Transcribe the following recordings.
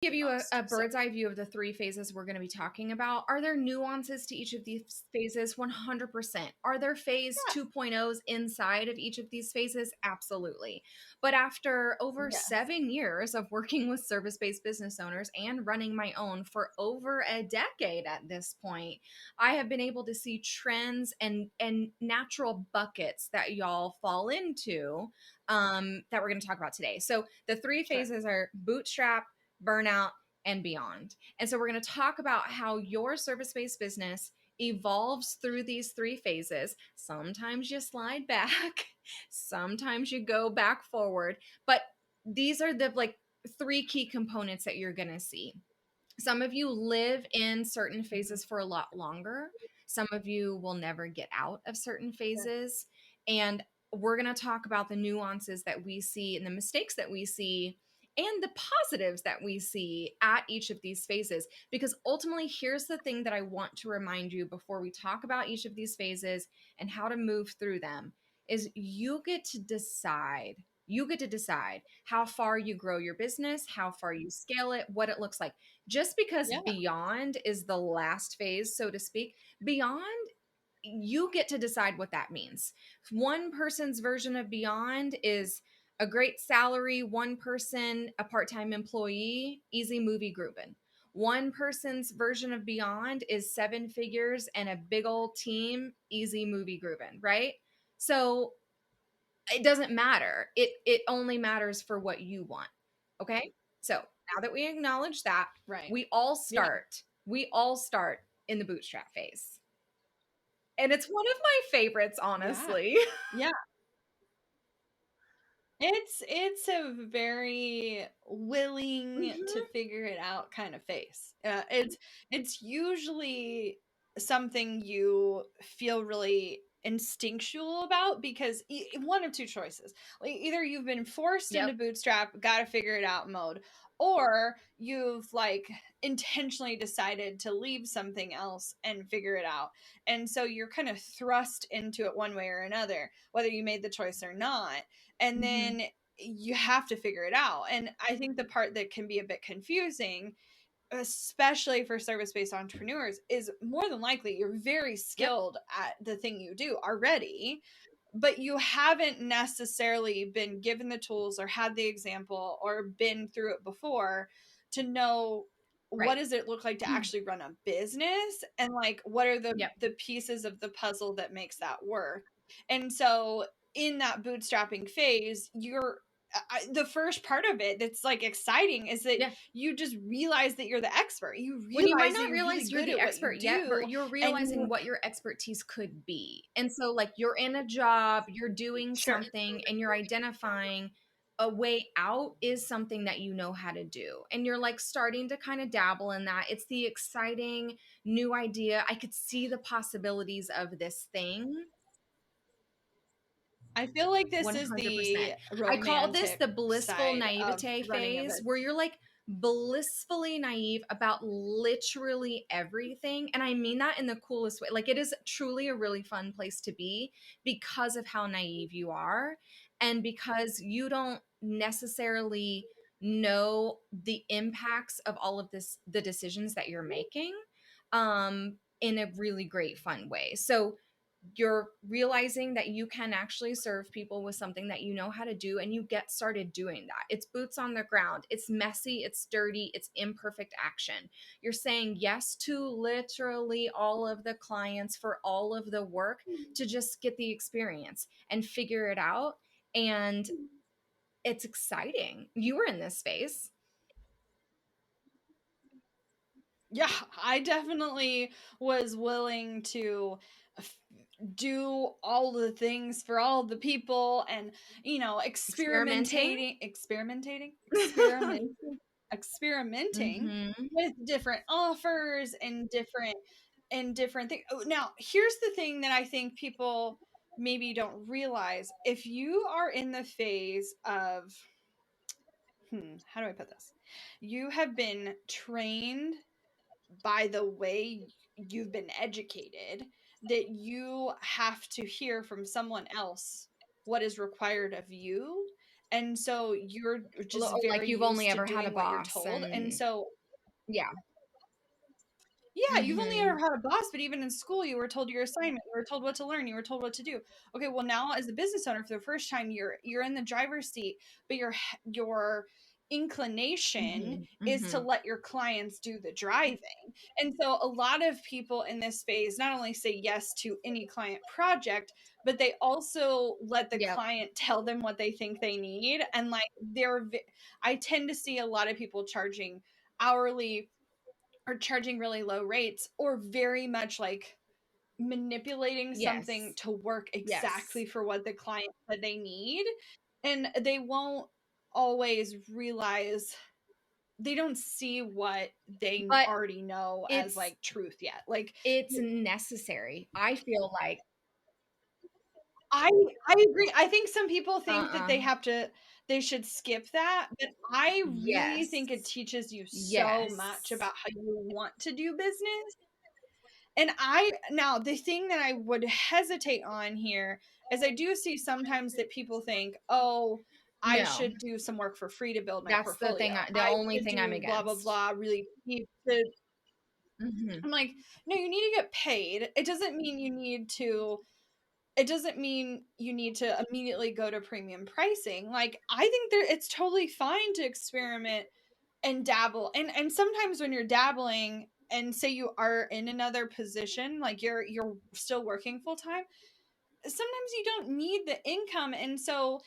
Give you a So, bird's eye view of the three phases we're going to be talking about. Are there nuances to each of these phases? 100%. Are there phase yeah. 2.0s inside of each of these phases? Absolutely. But after over Yes. 7 years of working with service-based business owners and running my own for over a decade at this point, I have been able to see trends and natural buckets that y'all fall into, that we're going to talk about today. So the three Sure. phases are bootstrap, burnout, and beyond. And so we're going to talk about how your service based business evolves through these three phases. Sometimes you slide back, sometimes you go back forward, but these are the like three key components that you're going to see. Some of you live in certain phases for a lot longer. Some of you will never get out of certain Sure. phases. And we're going to talk about the nuances that we see and the mistakes that we see and the positives that we see at each of these phases. Because ultimately, here's the thing that I want to remind you before we talk about each of these phases and how to move through them is you get to decide. You get to decide how far you grow your business, how far you scale it, what it looks like. Just because Yeah. beyond is the last phase, so to speak, beyond, you get to decide what that means. One person's version of beyond is a great salary, one person, a part time employee, easy movie grouping. One person's version of beyond is 7 figures and a big old team, easy movie grouping, right? So it doesn't matter. It only matters for what you want. Okay? So, now that we acknowledge that, Right. we all Yeah. start we all start in the bootstrap phase. And it's one of my favorites, Yeah. honestly. Yeah. It's a very willing to Mhm. figure it out kind of face. It's usually something you feel really instinctual about because one of two choices. Like either you've been forced into Yep. bootstrap, got to figure it out mode, or you've like intentionally decided to leave something else and figure it out. And so you're kind of thrust into it one way or another, whether you made the choice or not, and Mhm. then you have to figure it out. And I think the part that can be a bit confusing, especially for service-based entrepreneurs, is more than likely you're very Yep. skilled at the thing you do already, but you haven't necessarily been given the tools or had the example or been through it before to know what Right. does it look like to actually run a business, and like what are Yep. the pieces of the puzzle that makes that work. And so in that bootstrapping phase, the first part of it that's like exciting is that Yeah. you just realize that you're the expert. You Well, you might realize that not you're really realize you're good the at what you expert yet, do, but you're and realizing you what your expertise could be. And so, like, you're in a job, you're doing sure. something, and you're identifying a way out is something that you know how to do. And you're like starting to kind of dabble in that. It's the exciting new idea. I could see the possibilities of this thing. I feel like this is 100%. the I call this romantic the blissful side of naivete running a phase business. where you're like blissfully naive about literally everything. And I mean that in the coolest way. Like it is truly a really fun place to be because of how naive you are and because you don't necessarily know the impacts of all of this, the decisions that you're making, in a really great fun way. So you're realizing that you can actually serve people with something that you know how to do and you get started doing that. It's boots on the ground. It's messy, it's dirty, it's imperfect action. You're saying yes to literally all of the clients for all of the work to just get the experience and figure it out, and it's exciting. You were in this space. Yeah, I definitely was willing to f- do all the things for all the people, and Experimenting. experimenting Mhm. with different offers and different things. Now, here's the thing that I think people maybe don't realize. If you are in the phase of, how do I put this? You have been trained by the way you've been educated, that you have to hear from someone else what is required of you, And so you're Or just very like you've only used to ever had a doing what you're boss told. And and so yeah. yeah, you've only ever Mhm. had a boss, but even in school, you were told your assignment, you were told what to learn, you were told what to do. Okay, well now as a business owner for the first time, you're in the driver's seat, but your inclination Mhm. is to Mhm. let your clients do the driving. And so a lot of people in this phase not only say yes to any client project, but they also let the Yep. client tell them what they think they need. And like I tend to see a lot of people charging hourly or charging really low rates or very much like manipulating something Yes. to work Yes. exactly for what the client said they need. And they won't always realize they don't see what they But already know as it's like truth yet. Like it's necessary. I feel like I I agree. I think some people think that uh-uh. they should skip that, but I really think it Yes. teaches you so much Yes. about how you want to do business. And I now the thing that I would hesitate on here is I do see sometimes that people think, "Oh, I No. should do some work for free to build my That's the thing portfolio. the I only should thing I'm do blah blah against. blah really cheap to." Mhm. I'm like, "No, you need to get paid. It doesn't mean you need to immediately go to premium pricing. Like, I think there it's totally fine to experiment and dabble. And sometimes when you're dabbling and say you are in another position, like you're still working full time, sometimes you don't need the income. And so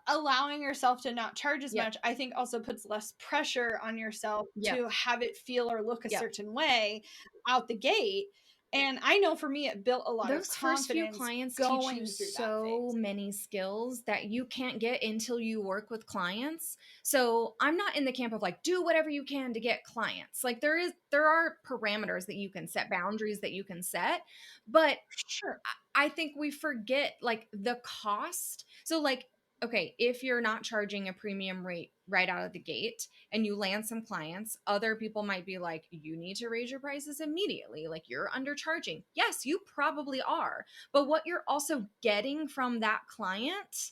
allowing yourself to not charge as Yep. much, I think also puts less pressure on yourself Yep. to have it feel or look a Yep. certain way out the gate. And I know for me, it built a lot of Those first few confidence clients teach you going through that so phase. many skills that you can't get until you work with clients. So I'm not in the camp of like do whatever you can to get clients. Like there are parameters that you can set, boundaries that you can set, but Sure. I think we forget like the cost. So like okay, if you're not charging a premium rate right out of the gate and you land some clients, other people might be like you need to raise your prices immediately. Like you're undercharging. Yes, you probably are. But what you're also getting from that client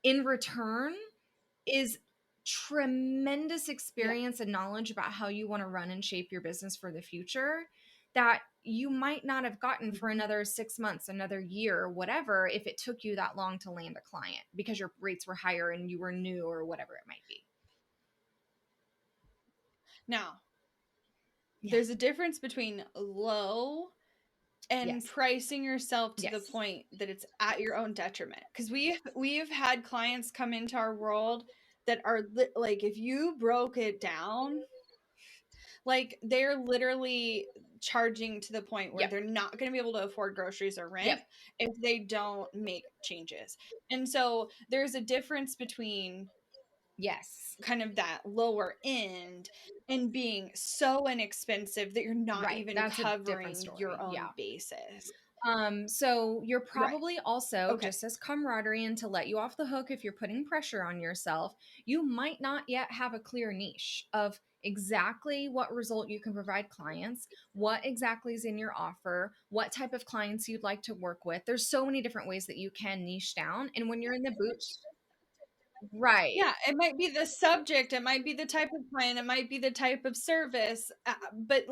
in return is tremendous Yeah. experience and knowledge about how you want to run and shape your business for the future that you might not have gotten for Mhm. another 6 months, another year, or whatever, if it took you that long to land a client because your rates were higher and you were new or whatever it might be. Now, Yeah. there's a difference between low and Yes. pricing yourself to the Yes. point that it's at your own detriment. Because we've had clients come into our world that are like, if you broke it down, like they're literally charging to the point where Yep. they're not going to be able to afford groceries or Yep. rent if they don't make changes. And so there's a difference between Yes. kind of that lower end and being so inexpensive that you're not Right. even That's a different covering your story. own Yeah. basis. So you're Right. probably also Okay. just as camaraderie and to let you off the hook if you're putting pressure on yourself, you might not yet have a clear niche of exactly what result you can provide clients, what exactly is in your offer, what type of clients you'd like to work with. There's so many different ways that you can niche down. And when you're in the boots, right. Yeah, it might be the subject, it might be the type of client, it might be the type of service, but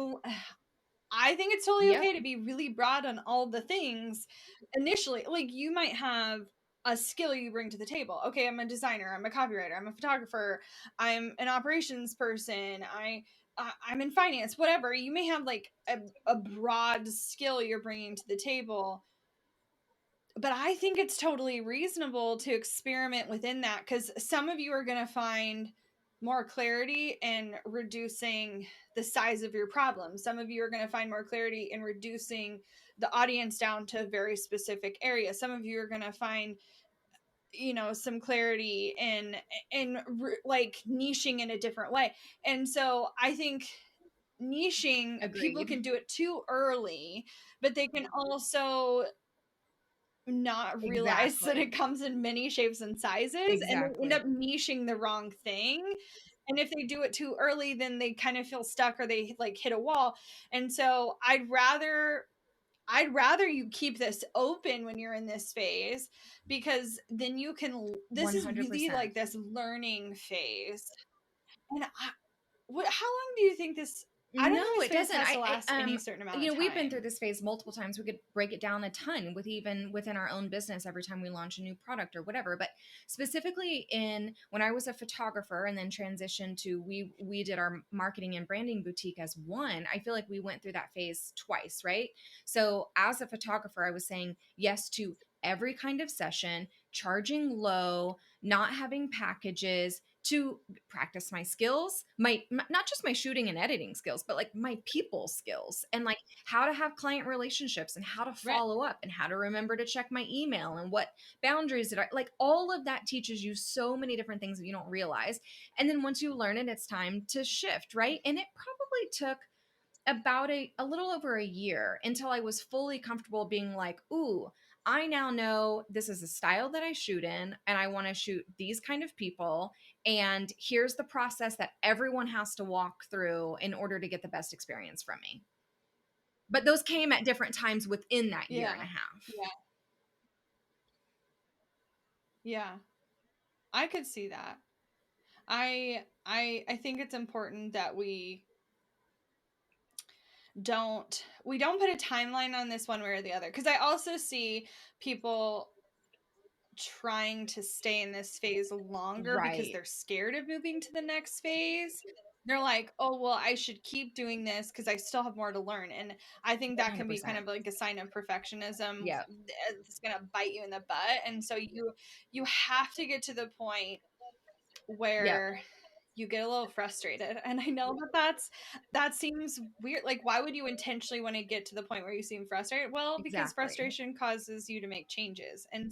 I think it's totally Yep. okay to be really broad on all the things initially. Like you might have a skill you bring to the table. Okay, I'm a designer, I'm a copywriter, I'm a photographer, I'm an operations person, I'm in finance, whatever. You may have like a broad skill you're bringing to the table, but I think it's totally reasonable to experiment within that because some of you are going to find more clarity in reducing the size of your problem. Some of you are going to find more clarity in reducing the audience down to a very specific area. Some of you are going to find, some clarity in like niching in a different way. And so I think niching, people Agreed. can do it too early, but they can also not realize that Exactly. it comes in many shapes and sizes, and they end Exactly. up niching the wrong thing. And if they do it too early, then they kind of feel stuck or they like hit a wall. And so I'd rather I'd rather you keep this open when you're in this phase, because then you can this is really 100%. like this learning phase. And how long do you think this I don't No, think this it phase doesn't. has to last any certain amount of We've been through time. this phase multiple times. We could break it down a ton with even within our own business every time we launch a new product or whatever. But specifically in when I was a photographer and then transitioned to we did our marketing and branding boutique as one, I feel like we went through that phase twice, right? So as a photographer, I was saying yes to every kind of session, charging low, not having packages, to practice my skills, not just my shooting and editing skills, but like my people skills and like how to have client relationships and how to Right. follow up and how to remember to check my email and what boundaries did I like. All of that teaches you so many different things that you don't realize. And then once you learn it, it's time to shift, right? And it probably took about a little over a year until I was fully comfortable being like, ooh, I now know this is a style that I shoot in, and I want to shoot these kind of people. And here's the process that everyone has to walk through in order to get the best experience from me. But those came at different times within that year and a Yeah. half. Yeah. Yeah. I could see that. I think it's important that we don't put a timeline on this one way or the other, because I also see people trying to stay in this phase longer because Right. they're scared of moving to the next phase. They're like, oh, well, I should keep doing this because I still have more to learn. And I think that can be kind 100%. of like a sign of perfectionism. Yep. It's going to bite you in the butt. And so you have to get to the point Yep. where you get a little frustrated. And I know that seems weird. Like, why would you intentionally want to get to the point where you seem frustrated? Well, because Exactly. frustration causes you to make changes. And